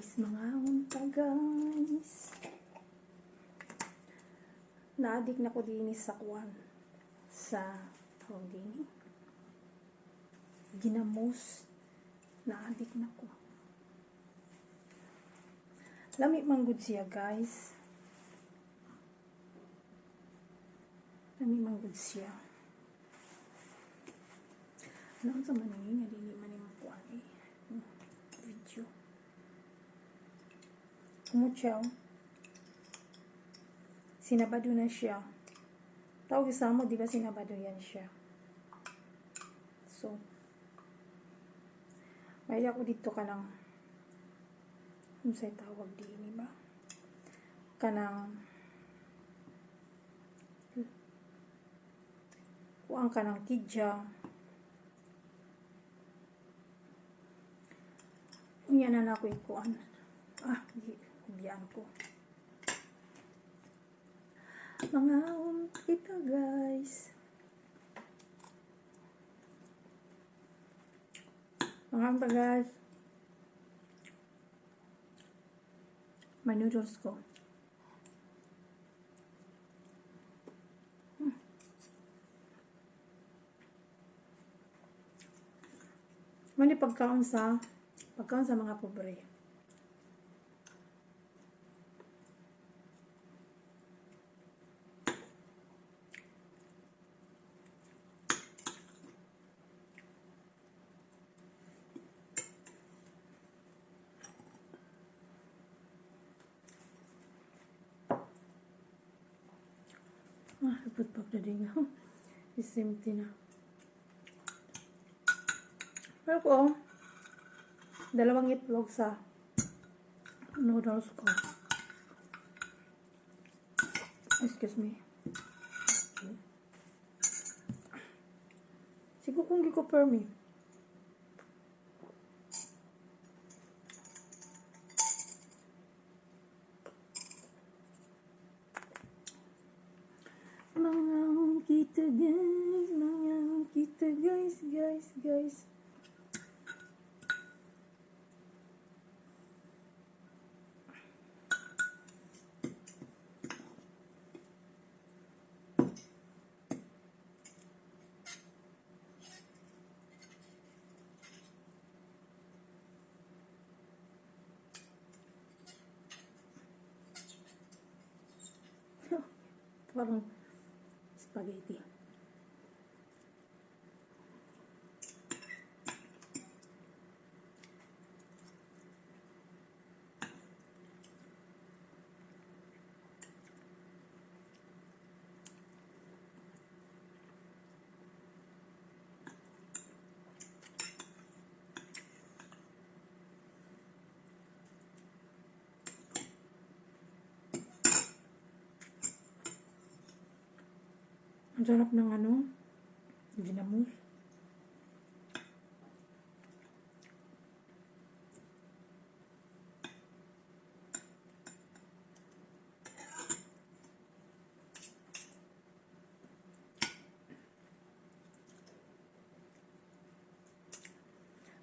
Guys, mga unta guys. Naadik na ko din sa kwan. Sa tawag din. Ginamos. Naadik na ko. Lami manggod siya guys. Lami manggod siya. Ano sa maningin nga dili man yung kuan eh. Video. Kumutsaw. Sinabado na siya. Tawag sa mo, di ba sinabado yan siya? So, may ako dito ka lang. Ano sa'y tawag din, ba? Kanang kuang kanang kidya. Yan na ako ikuan. Biyaan ko. Mga kita guys. Mga guys. May noodles ko. Mali pagkaon sa mga pobre. Dapat pagdating ako. Is empty na. Pero ko, dalawang itlog sa noodles ko. Excuse me. Siguro kung di ko permi. Mga kita guys. Parang spaghetti. Ang sarap ng ginamos.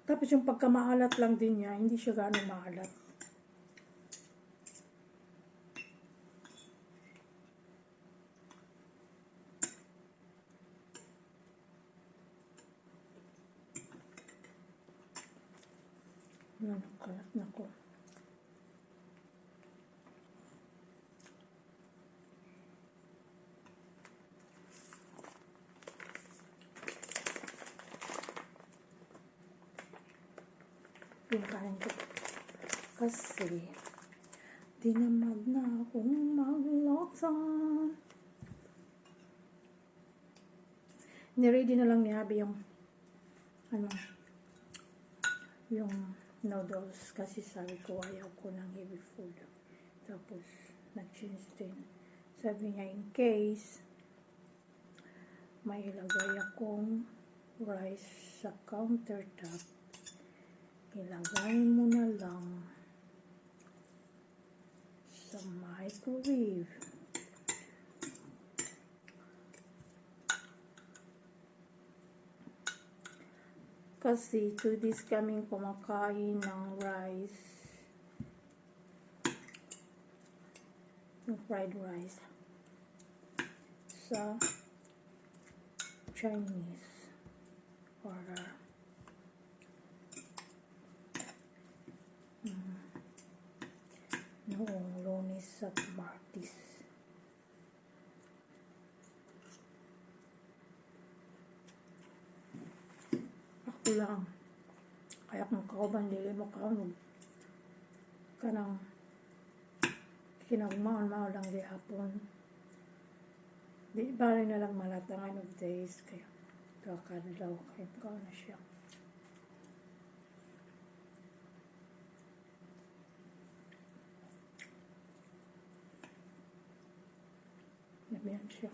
Tapos yung pagkamaalat lang din niya, hindi siya gaano maalat. Kalat na ko. Pinakain ko. Kasi, dinamag na akong maglaksan. Niready na lang ni Abby yung yung noodles kasi sabi ko ayaw ko ng heavy food. Tapos nag-change din. Sabi niya in case may ilagay akong rice sa countertop, ilagay mo na lang sa microwave. Kasi 2 days kaming kumakain ng rice yung fried rice sa Chinese order. Noong Lunes at Martes. Ako lang. Kaya kung kauban dili mo kaon kanang kinagmaon-maon lang di hapon. Di bali na lang malatangan of days kaya kakadlaw kaya ko na siya. Nabiyan siya.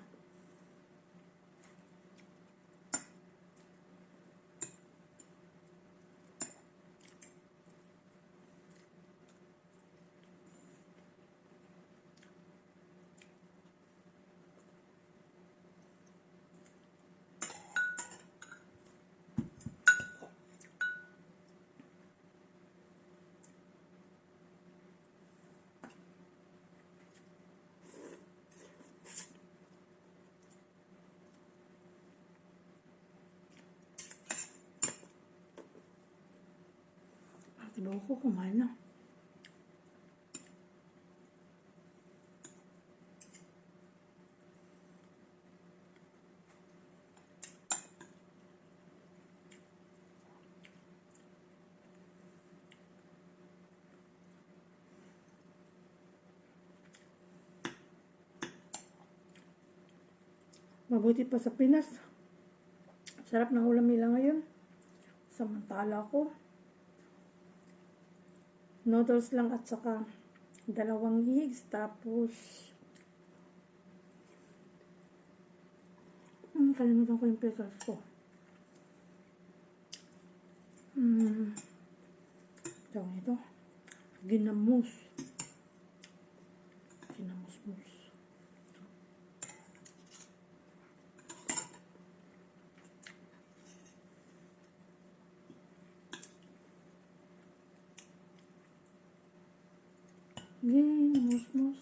Diba ko kumain na. Mabuti pa sa Pinas. Sarap ng ulam nila ngayon. Samantala ko, noodles lang at saka 2 eggs. Tapos, kalimutan ko yung pickles ko. Tawag ito. Ginamos. Ginamos-mus. Ginamos-mus.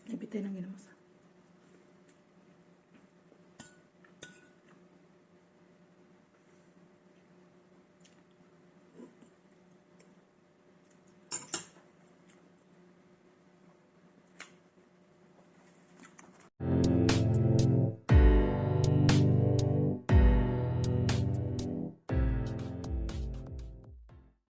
Lebih tenang ya mas.